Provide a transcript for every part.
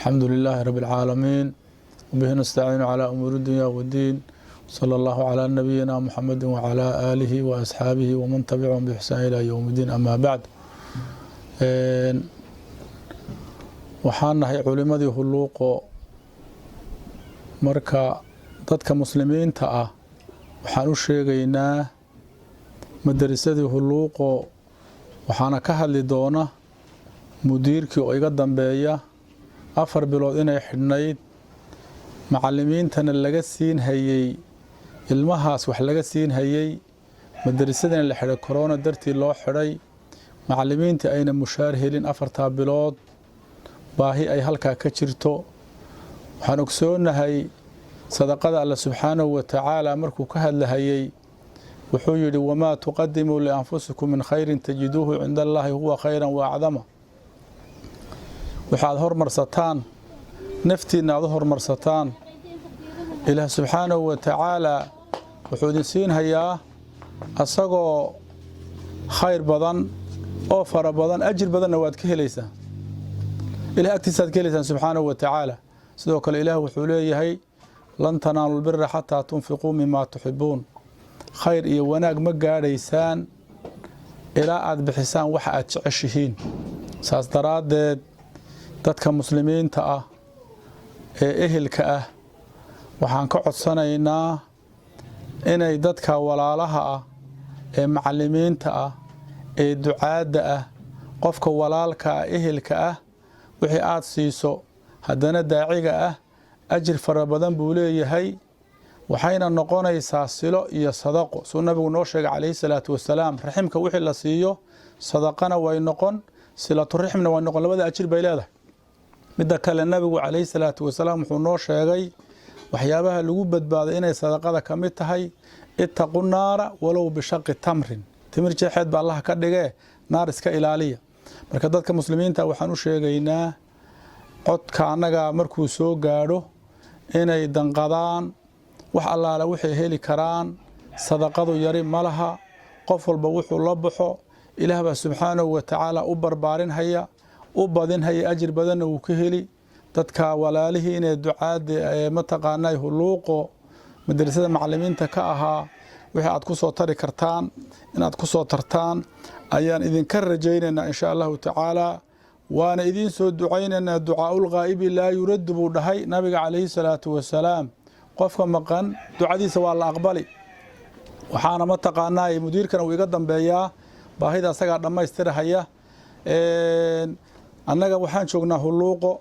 الحمد لله رب العالمين وبه نستعين على أمور الدنيا والدين صلى الله على نبينا محمد وعلى آله وأصحابه ومن تبعهم بإحسان إلى يوم الدين أما بعد waxaan nahay culimadii hulluuqo marka dadka muslimiinta ah waxaan u sheegaynaa madarisadii hulluuqo waxaana ka hadli doona mudiirkii oo iga dambeeya 4 bilood inay xidhnayd macallimiintana laga siin hayay ilmahaas wax laga siin hayay madarisadana la xidhay corona dartii loo xidhay macallimiinta ayna mushaar helin 4 bilood baahi ay halkaa ka jirto waxaan ogsoonahay sadaqada Allah subxaanahu wa ta'ala markuu ka hadlayay wuxuu yidhi wamaa tuqaddimu li anfusikum min khayrin tajiduhu cinda Allahi huwa khayran wa acdama waxaad hormarsataan naftiina aad hormarsataan ilaah subxaanahu wa ta'ala wuxuu idin siin hayaa asagoo khayr badan oo fara badan ajir badanna waad ka helaysaa إله أكتساد كليسان سبحانه وتعالى سدوك الإله وحوليه لن تنالوا البر حتى تنفقوا مما تحبون خير إيه وناق مقا ريسان إلى أد بحسان وحا أتعشهين ساس دراد دادك مسلمين تأه إهل كأه وحان كعد سنينا إني دادك ولا لها معلمين تأه دعاء دأه قفك ولالك إهل كأه wixii aad siiso haddana daaciga ah ajir fara badan buu leeyahay waxayna noqonaysaa silo iyo sadaqo soo nabigu noo sheegay calayhi salaatu wasalaam raximka wixii la siiyo sadaqana way noqon silatu raximna way noqon labada ajir bay leedahay midda kale nabigu calayhi salaatu wasalaam wuxuu noo sheegay waxyaabaha lagu badbaaday inay sadaqada ka mid tahay ittaqu naara walow bishaqi tamrin timir jeexeed baa Allah ka dhigay naar iska ilaaliya marka dadka muslimiinta waxaan u sheegaynaa codka anaga markuu soo gaadho inay danqadaan wax allaala wixii heli karaan sadaqadu yari malaha qof walba wuxuu la baxo ilaahba subxaanahu wa ta'ala u barbaarin haya u badin haya ajir badanna uu ka heli dadka walaalihii inay ducaada ma taqaanay hulluuqo madrasada macallimiinta ka ahaa wixii aad ku soo tari kartaan inaad ku soo tartaan ayaan idinka rajaynaynaa insha Allahu ta'ala waana idin soo ducaynaynaa ducaaul ghaaibi laa yurad buu dhahay nabiga calayhi salaatu wasalaam qofka maqan ducadiisa waa la aqbali waxaana ma taqaanay mudiirkana uu iga dambeeyaa baahida asaga dhamaystirahaya annaga waxaan joognaa hulluuqo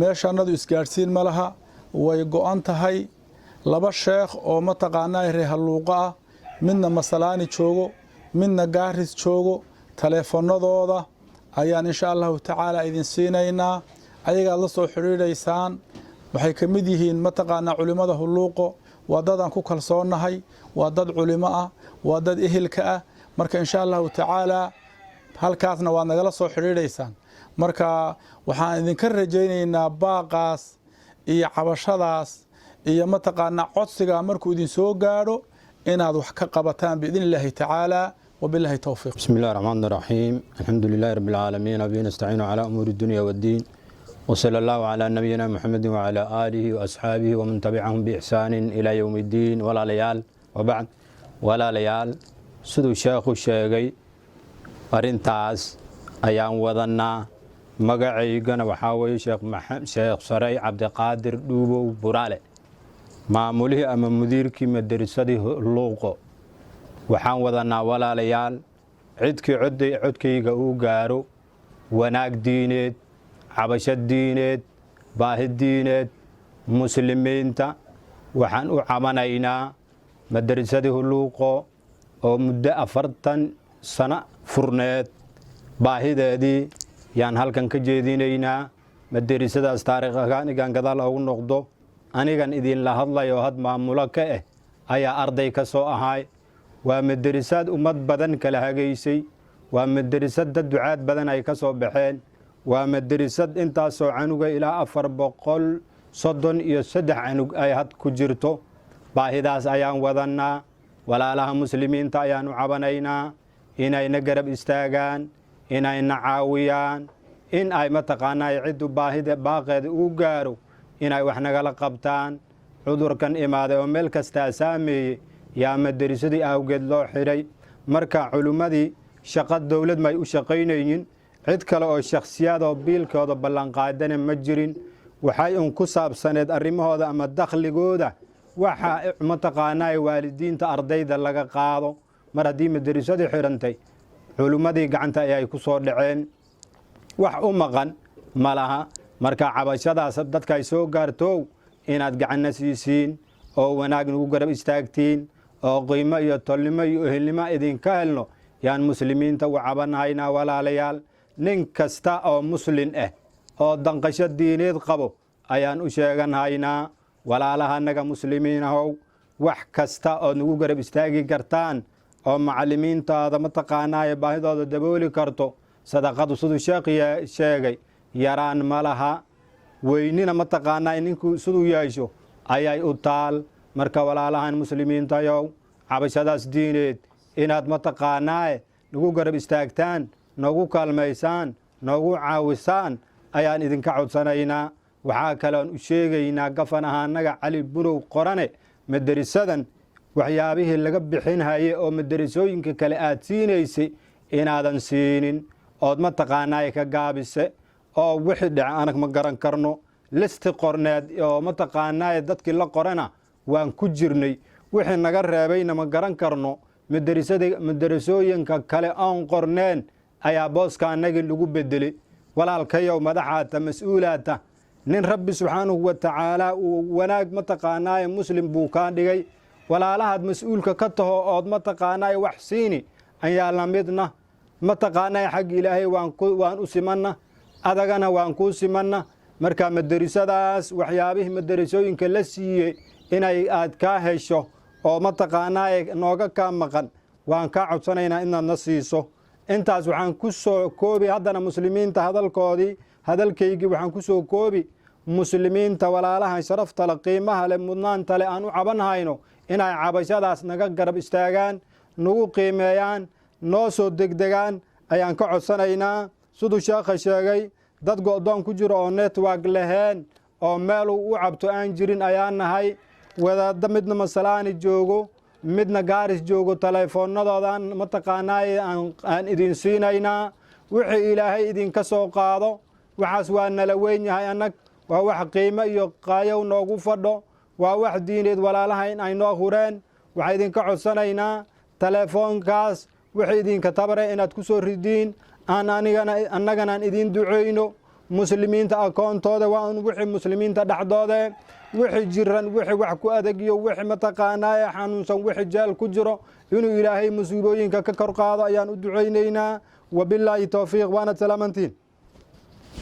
meeshanadu isgaarsiin malaha way go'an tahay laba sheekh oo ma taqaanay reer hulluuqa ah midna masalaani joogo midna gaaris joogo taleefanadooda ayaan insha Allahu ta'ala idin siinaynaa ayaga la soo xiriireysaan waxay ka mid yihiin ma taqaana culimada hulluuqo waa dad aan ku kalsoonahay waa dad culimo ah waa dad ehelka ah marka insha Allahu ta'ala halkaasna waa nagala soo xiriireysaan marka waxaan idinka rajaynaynaa baaqaas iyo cabashadaas iyo ma taqaana codsiga markuu idin soo gaadho inaad wax ka qabataan باذن الله تعالى وبالله التوفيق. بسم الله الرحمن الرحيم الحمد لله رب العالمين وبه نستعين على امور الدنيا والدين وصلى الله على نبينا محمد وعلى اله واصحابه ومن تبعهم باحسان الى يوم الدين ولا ليال وبعد ولا ليال سدو شيخ الشيخي arrintaas ayaan wadanaa magacaygana waxaa weeye sheekh Saray Cabdiqaadir Dhuubow Buraale maamulihii ama mudiirkii madrasadii hulluuqo waxaan wadanaa walaalayaal cidkii codkayga uu gaaro wanaag diineed cabasho diineed baahi diineed muslimiinta waxaan u cabanaynaa madrasadii hulluuqo oo muddo 40 sano furneed baahideedii yaan halkan ka jeedinaynaa madrasadaas taariikhigan gadaal ugu noqdo anigan idin la hadlayo had maamulo ka ayaa arday ka soo ahay waa madrasad ummad badan kala hageysay waa madrasad dad ducaad badan ay ka soo baxeen waa madrasad intaas oo canuga ilaa 433 canug ay had ku jirto baahidaas ayaan wadanaa walaalaha muslimiinta ayaan u cabanaynaa inayna garab istaagaan inayna caawiyaan in ay mataqaanaa ciddu baahida baaqeeda uu gaaro inay wax nagala qabtaan. cudurkan imaaday oo meel kastaa saameeyey yaa madarisadii awgeed loo xidhay. marka culimmadii shaqo dowlad may u shaqaynaynin, cid kale oo shakhsiyaad oo biilkooda ballanqaadana ma jirin. waxay un ku saabsaneed arrimahooda ama dakhligooda waxa mataqaanaa waalidiinta ardayda laga qaado. mar haddii madarisadii xidhantay culimmadii gacanta ayay ku soo dhaceen, wax u maqan ma laha. marka cabashadaas dadkay soo gaarto inaad gacanna siisiin oo wanaag nagu garab istaagtiin oo qiimo iyo tolnimo iyo ehelnimo idinka helno yaan muslimiinta u cabanhaynaa. walaalayaal, nin kasta oo muslin ah oo danqasho diineed qabo ayaan u sheeganhaynaa. walaalahanaga muslimiin ahow, wax kasta oo nagu garab istaagi kartaan oo macallimiintaada mataqaanaa baahidooda dabooli karto, sadaqadu siduu sheekh sheegay yaraan ma laha, weynina mataqaanaa ninkuu siduu yeesho ayay u taal. marka walaalahan muslimiintayow, cabashadaas diineed inaad mataqaanaa nagu garab istaagtaan, nagu kaalmaysaan, nagu caawisaan ayaan idinka codsanaynaa. waxaa kaleon u sheegaynaa gafan ahaanaga cali bunow qorane, madarisadan waxyaabihii laga bixinhaye oo madarasooyinka kale aad siinaysay inaadan siinin ood mataqaanaa ka gaabise, oo wixii dhace anag ma garan karno. listi qorneed oo mataqaanaa dadkii la qorana waan ku jirnay, wixii naga reebayna ma garan karno. madarasooyinka kale oon qorneen ayaa booska anagii lagu bedelay. walaalkayow, madaxaata mas-uulaata, nin rabbi subxaanahu wa tacaalaa uu wanaag mataqaanaa muslim buu kaa dhigay. walaalahaad mas-uulka ka taho ood mataqaanaa wax siini ayaa la midna. mataqaanaa xagga ilaahay waan u simanna, adagana waan kuu simanna. marka madarasadaas waxyaabihii madarasooyinka la siiyey inay aad kaa hesho oo mataqaanaa nooga kaa maqan waan kaa codsanaynaa inaadna siiso. intaas waxaan ku soo koobi haddana muslimiinta hadalkaygii waxaan ku soo koobi muslimiinta walaalaha sharafta le, qiimaha le, mudnaanta le aan u cabanhayno inay cabashadaas naga garab istaagaan, nagu qiimeeyaan, noo soo degdegaan ayaan ka codsanaynaa. siduu sheekha sheegay, dad go'doon ku jiro oo network laheen oo meeluu u cabto aan jirin ayaan nahay. wadaadda midna masalaani joogo, midna gaaris joogo, taleefoonadoodan mataqaanaa aan idin siinaynaa. wixii ilaahay idinka soo qaado waxaas waa nala weyn yahay annag, waa wax qiimo iyo qaayow noogu fadho, waa wax diineed walaalaha in ay noo hureen. waxaa idinka codsanaynaa taleefoonkaas wixii idinka tabare inaad ku soo ridiin, annaganaan idin duceyno. muslimiinta akoontooda waa wixii muslimiinta dhexdooda, wixii jiran, wixii wax ku adegiyo, wixii mataqaanaa xanuunsan, wixii jeel ku jiro inuu ilaahay musiibooyinka ka kor qaado ayaan u duceynaynaa. wabilaahi towfiiq, waana salaamantiin.